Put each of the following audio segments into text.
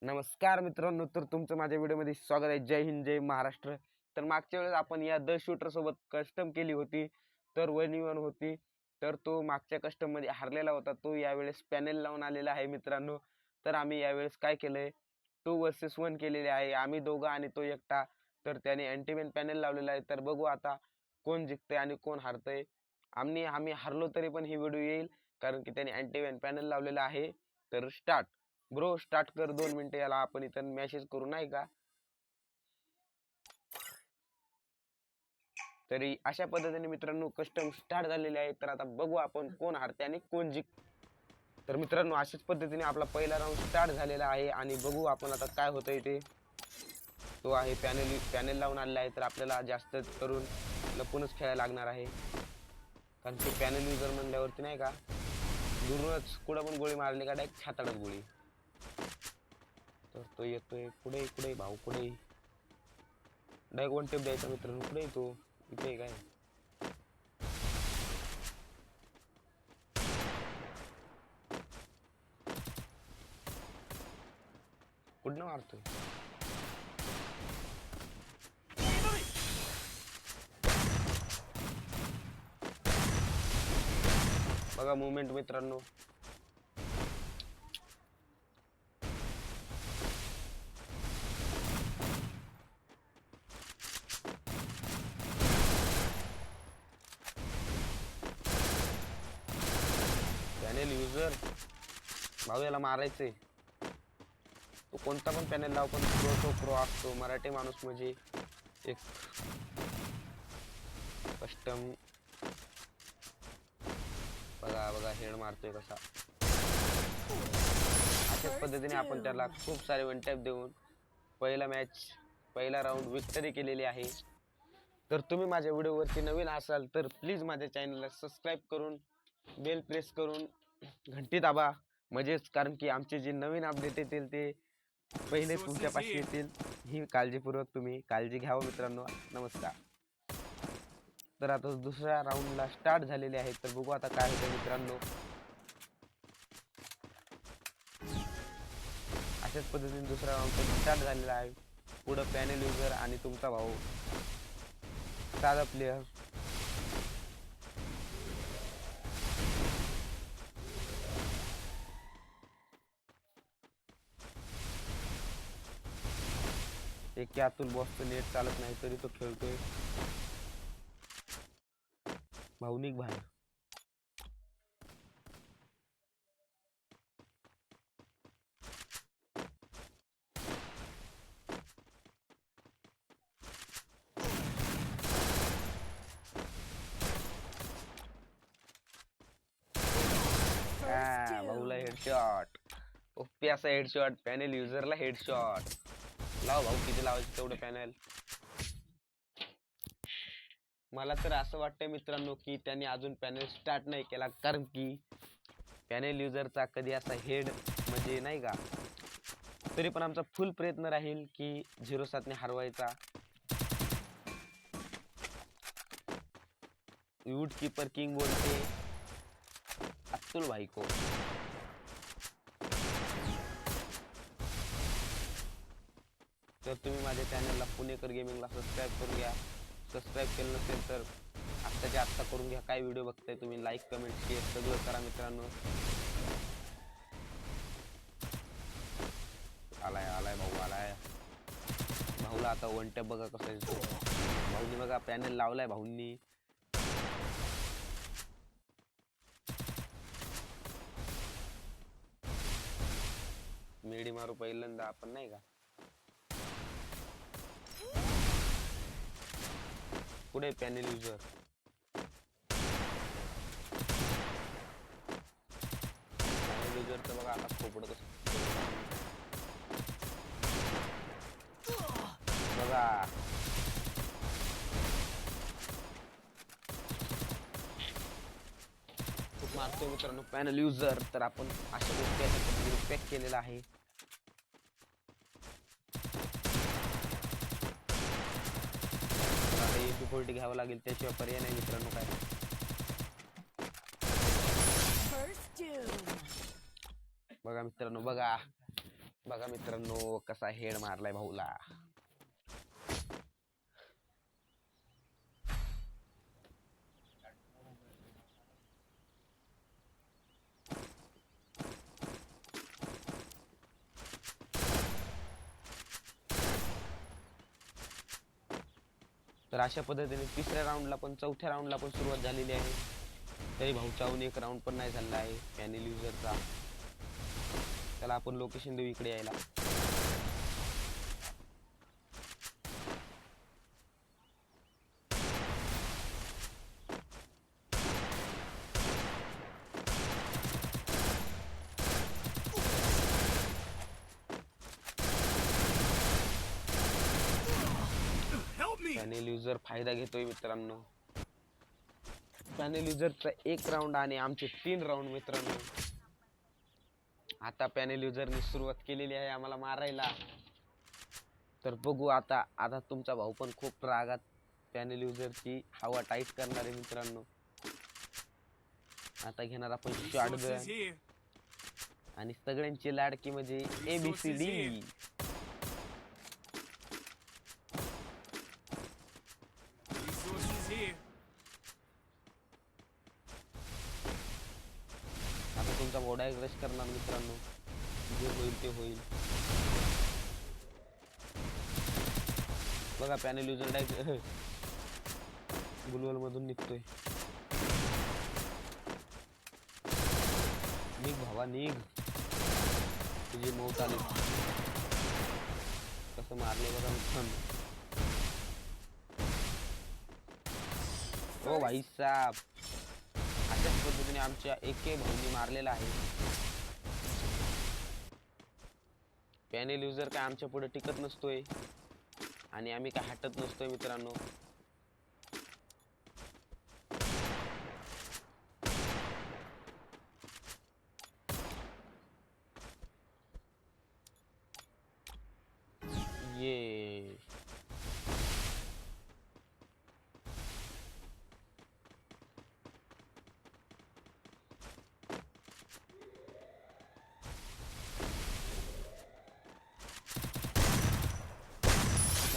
नमस्कार मित्रांनो, तर तुमचं माझ्या व्हिडिओमध्ये स्वागत आहे. जय हिंद, जय महाराष्ट्र. तर मागच्या वेळेस आपण या द शूटर सोबत कस्टम केली होती, तर 1v1 होती. तर तो मागच्या कस्टम मध्ये हारलेला होता. तो यावेळेस पॅनेल लावून आलेला आहे मित्रांनो. तर आम्ही यावेळेस काय केलंय, 2 vs 1 केलेले आहे. आम्ही दोघं आणि तो एकटा. तर त्याने अँटीमॅन पॅनेल लावलेला आहे. तर बघू आता कोण जिंकतंय आणि कोण हारतंय. आम्ही हारलो तरी पण ही व्हिडिओ येईल, कारण की त्याने अँटीमॅन पॅनेल लावलेला आहे. तर स्टार्ट ब्रो, स्टार्ट कर. 2 मिनिटं याला आपण इथं मेसेज करू नाही का. तरी अशा पद्धतीने मित्रांनो कस्टम स्टार्ट झालेले आहे. तर आता बघू आपण कोण हारते आणि कोण जिंक. तर मित्रांनो अशाच पद्धतीने आपला पहिला राऊंड स्टार्ट झालेला आहे आणि बघू आपण आता काय होतंय ते. तो आहे पॅनेल लावून आलेला आहे. तर आपल्याला जास्त करून लपूनच खेळायला लागणार आहे, कारण की पॅनेल युजर म्हणल्यावरती नाही का, दुरूनच कुठं पण गोळी मारली का डायरेक्ट छाताडत गोळी. तर तो येतोय पुढे पुढे भाऊ पुढे. डायरेक्ट वन टेप द्यायचा मित्रांनो. पुढे तो इथे काय कुठनं मारतोय. बघा मुवमेंट मित्रांनो. पॅनेल युजर भाऊ याला मारायचंय. तो कोणता पण पॅनेल लाव, पण प्रो तो प्रो असतो. मराठी माणूस म्हणजे एक कस्टम. बघा बघा हेड मारतोय कसा. अशाच पद्धतीने आपण त्याला खूप सारे वन टॅप देऊन पहिला राऊंड विक्टरी केलेली आहे. तर तुम्ही माझ्या व्हिडिओवरती नवीन असाल तर प्लीज माझ्या चॅनलला सबस्क्राईब करून बेल प्रेस करून घंटी दाबा, म्हणजेच कारण की आमचे जे नवीन अपडेट येतील ते पहिले तुमच्यापाशी येतील. ही काळजीपूर्वक तुम्ही काळजी घ्यावं मित्रांनो. नमस्कार. तर आता दुसऱ्या राऊंडला स्टार्ट झालेले आहे. तर बघू आता काय होतं मित्रांनो. अशाच पद्धतीने दुसरा राऊंड स्टार्ट झालेला आहे. पुढं पॅनेल युजर आणि तुमचा भाऊ साधा प्लेयर. एक अतुल बॉसचं नेट चालत नाही तरी तो खेळतोय. भावनिक बाहेर. भाऊला हेडशॉट. ओपी असा हेडशॉट. पॅनेल युजरला हेडशॉट. लाव भाऊ, किती लावायचं तेवढं पॅनेल. मला तर असं वाटतंय मित्रांनो की त्यांनी अजून पॅनेल स्टार्ट नाही केला, कारण की पॅनेल युजरचा कधी असा हेड म्हणजे नाही का. तरी पण आमचा फुल प्रयत्न राहील की 0-7 ने हरवायचा. वूड कीपर किंग बोलते अतुल भाई को. तर तुम्ही माझ्या चॅनलला पुणेकर गेमिंगला सबस्क्राईब करून घ्या. सबस्क्राईब केलं नसेल तर आत्ताच्या आत्ता करून घ्या. काय व्हिडिओ बघताय तुम्ही, लाईक कमेंट शेअर सगळं करा मित्रांनो. आलाय आलाय भाऊ आलाय. भाऊला आता वन टॅप बघा कसं आहे. भाऊनी बघा पॅनेल लावलाय भाऊंनी. मेडी मारू पहिल्यांदा आपण नाही का. पुढे पॅनेल युजर. पॅनेल युजरचं बघा आता खोपडं कसं बघा. खूप मारतोय मित्रांनो पॅनल युजर. तर आपण अशा गोष्टी पॅक केलेला आहे. आता एक घ्यावं लागेल, त्याशिवाय पर्याय नाही मित्रांनो. काय बघा मित्रांनो बघा, बघा मित्रांनो कसा हेड मारलाय भाऊला. तर अशा पद्धतीने तिसऱ्या राऊंडला पण चौथ्या राऊंडला पण सुरुवात झालेली आहे. तरी भाऊचा अजून एक राऊंड पण नाही झाला आहे पॅनेल युजरचा. त्याला आपण लोकेशन देऊ इकडे यायला. पॅनेल युजर फायदा घेतोय मित्रांनो. पॅनेल युजरचा एक राऊंड आणि आमचे 3 राऊंड मित्रांनो. आता पॅनेल युजरने सुरुवात केलेली आहे आम्हाला मारायला. तर बघू आता. आता तुमचा भाऊ पण खूप रागात पॅनेल युजरची हवा टाईट करणार आहे मित्रांनो. आता घेणार आपण शॉटगन आणि सगळ्यांची लाडकी म्हणजे ABCD. आता तुमचा भाऊ डायरेक्ट रश करणार मित्रांनो. जे होईल ते होईल. बघा पॅनेल युजर डायरेक्ट गुलवल मधून निघतोय. निघ भावा निघ. तुझी मौत आली. कसं मारले बघा मित्रांनो. ओ भाई साहब, अशाच पद्धतीने आमच्या एके भाऊनी मारलेला आहे. पॅनेल युजर काय आमच्या पुढे टिकत नसतोय आणि आम्ही काय हटत नसतोय मित्रांनो. ये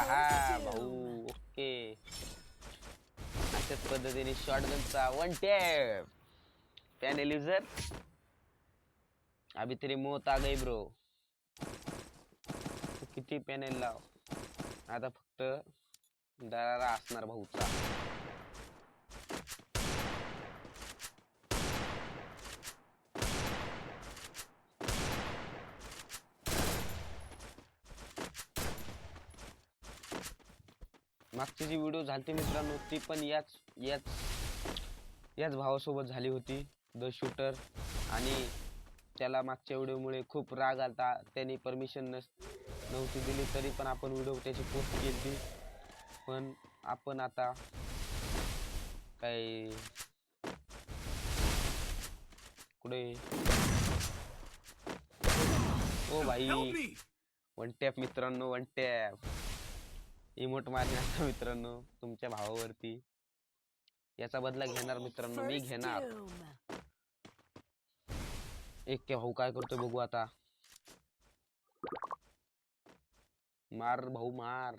हा भाऊ. ओके. अशाच पद्धतीने शॉटगनचा 1 टॅप. पॅनेल युजर अभी तेरी मौत आ गई ब्रो. किती पॅनेल लाव. आता फक्त दरारा असणार भाऊचा. मागची जी व्हिडिओ झाली मित्रांनो ती पण याच भावासोबत झाली होती द शूटर. आणि त्याला मागच्या व्हिडिओमुळे खूप राग आलता. त्यांनी परमिशन नव्हती दिली तरी पण आपण व्हिडिओ त्याची पोस्ट केली. पण आपण आता काय कुठे. ओ भाई 1 टॅप मित्रांनो. 1 टॅप. इमोट मारण्याचा मित्रांनो तुमच्या भावावरती. याचा बदला घेणार मित्रांनो मी घेणार. एक के भाऊ काय करतोय बघू आता. मार भाऊ मार.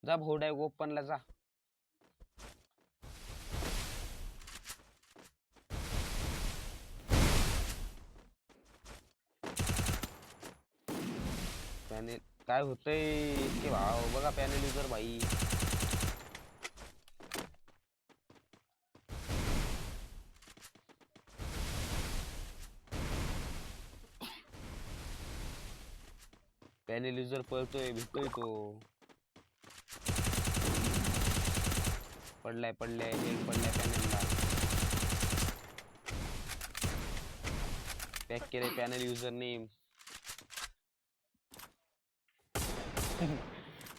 जा भाऊ डाय ओपनला जा. पॅनेल काय होतंय के भाऊ. बघा पॅनेल युजर भाई. पॅनेल युजर पळतोय भेटतोय तो. पडलाय हेड पडलाय पॅनेलला. पॅक केले पॅनेल युजर नेम.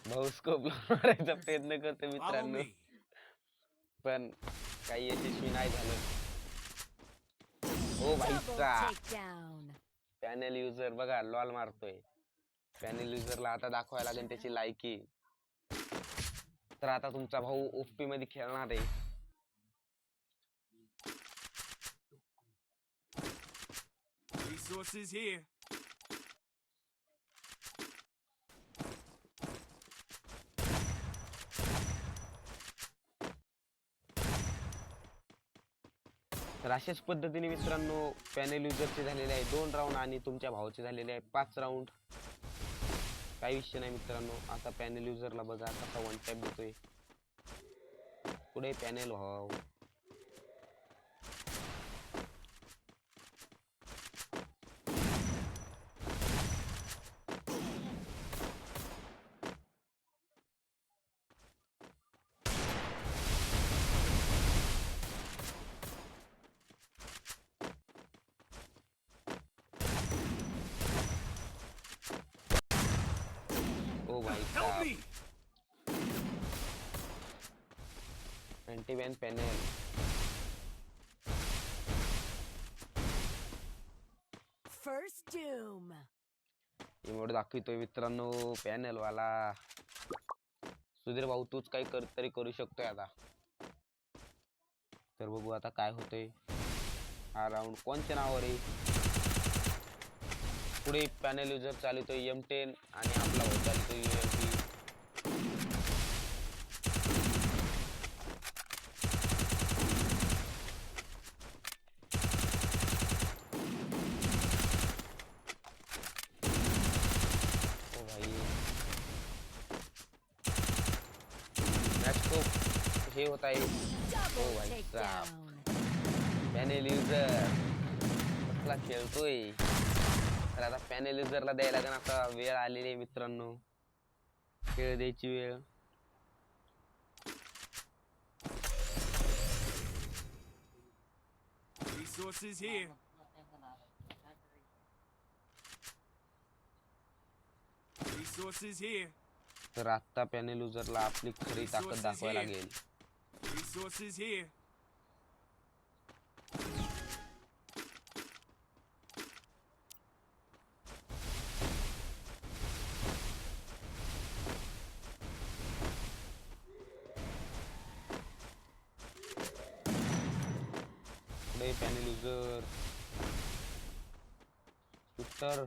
भाऊ स्कोप मारायचा प्रयत्न करतो मित्रांनो पण काही यशस्वी नाही झालं. ओ भाईचा पॅनेल युजर बघा लॉल मारतोय. पॅनेल युजरला आता दाखवायला लागेल त्याची लायकी. तर आता तुमचा भाऊ ओपी मध्ये खेळणार आहे. Resources here. तर अशाच पद्धतीने मित्रांनो पॅनेल युजरचे झालेले आहे 2 राऊंड आणि तुमच्या भावाचे झालेले आहे 5 राऊंड. काही विषय नाही मित्रांनो. आता पॅनेल युजरला बघा कसा वन टॅप देतोय. पुढे पॅनेल भाव. ओ भाई साहब. Anti ban panel. First doom. Emote दाखवतोय मित्रांनो पॅनेल वाला. सुधीर भाऊ तूच काही तरी करू शकतोय आता. तर बघू आता काय होतंय. हा राऊंड कोणच्या नावावर आहे. पुढे पॅनेल युजर चालवतोय M10 आणि आपला भाऊ चालतोय UMP. ओ भाई मॅच खूप हे होत आहे. ओ Double भाई साहब. takedown. पॅनेल युजर कसला खेळतोय. तर आता पॅनेल युजरला द्यायला लागेल. आता वेळ आलेली आहे मित्रांनो. खेळ द्यायची वेळ. Resources here. Resources here. तर आता पॅनेल युजरला आपली खरी ताकद दाखवायला लागेल. Resources here. पुढे पॅनेल युजर शूटर.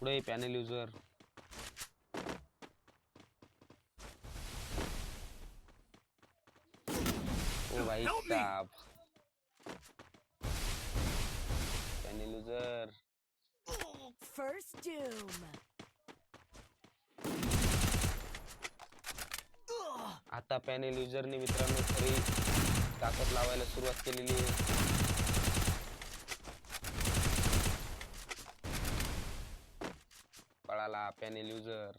पुढे पॅनेल युजर. ओ भाई साहब. Panel user. First doom. आता पॅनेल युजरने मित्रांनो खरी ताकद लावायला सुरुवात केलेली आहे. पळाला पॅनेल युजर.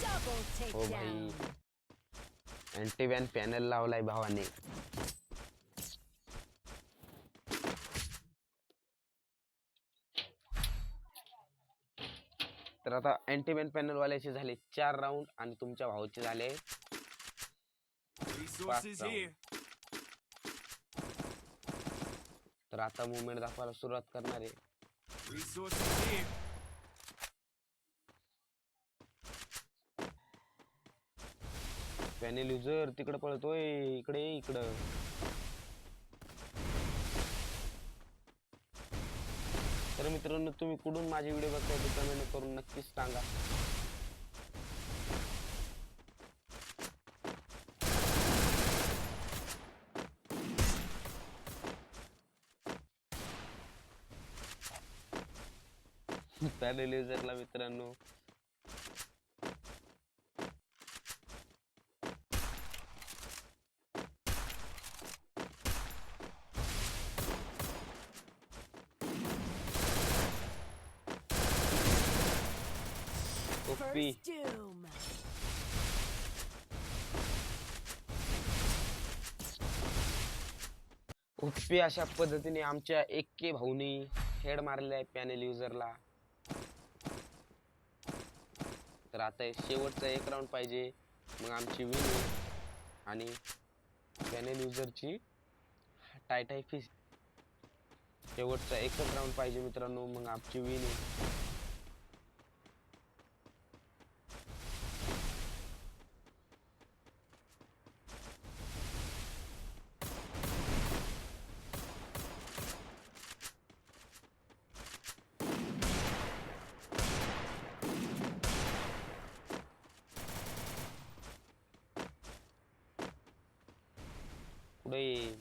Double ओ भाई takedown. अँटी बॅन पॅनेल लावलाय भावाने. तर आता अँटी बॅन पॅनेल वाल्याचे झाले 4 राऊंड आणि तुमच्या भाऊचे झाले 5 Resources here. राऊंड. तर आता मुवमेंट दाखवायला सुरुवात करणार आहे. Resources here. पॅनेल युजर तिकडे पळतोय. इकडे इकडं. तर मित्रांनो तुम्ही कुठून माझे व्हिडिओ बघताय ते कमेंट करून नक्कीच सांगा. पॅनेल युजरला मित्रांनो ओपी. First doom. ओपी अशा पद्धतीने आमच्या एक्के भाऊनी हेड मारलेला आहे पॅनेल युजरला. तर आता शेवटचा एक राऊंड पाहिजे मग आमची विन आणि पॅनेल युजरची टाय फिश. शेवटचा एकच राऊंड पाहिजे मित्रांनो मग आमची विन आहे. पुढे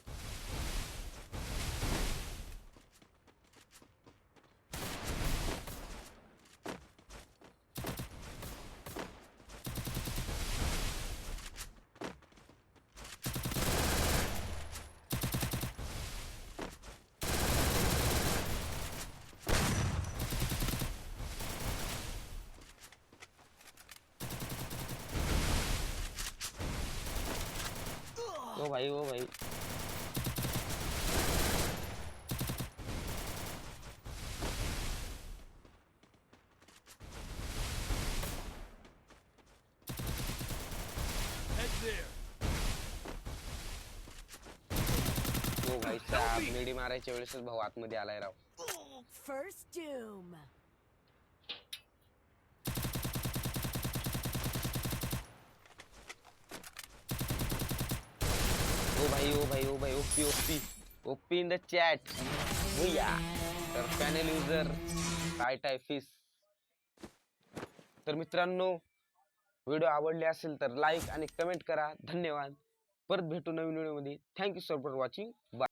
ओ भाई ओ भाई. Head there. ओ भाई साहेब मेडी मारायच्या वेळेसच भाऊ आतमध्ये आलाय राव. First doom. ओ भाई ओ भाई ओ भाई OP OP OP in the chat भुया. तर पॅनेल युजर टाय फिश. तर मित्रांनो व्हिडिओ आवडले असेल तर लाईक आणि कमेंट करा. धन्यवाद. परत भेटू नवीन व्हिडिओ मध्ये. Thank you sir for watching. Bye.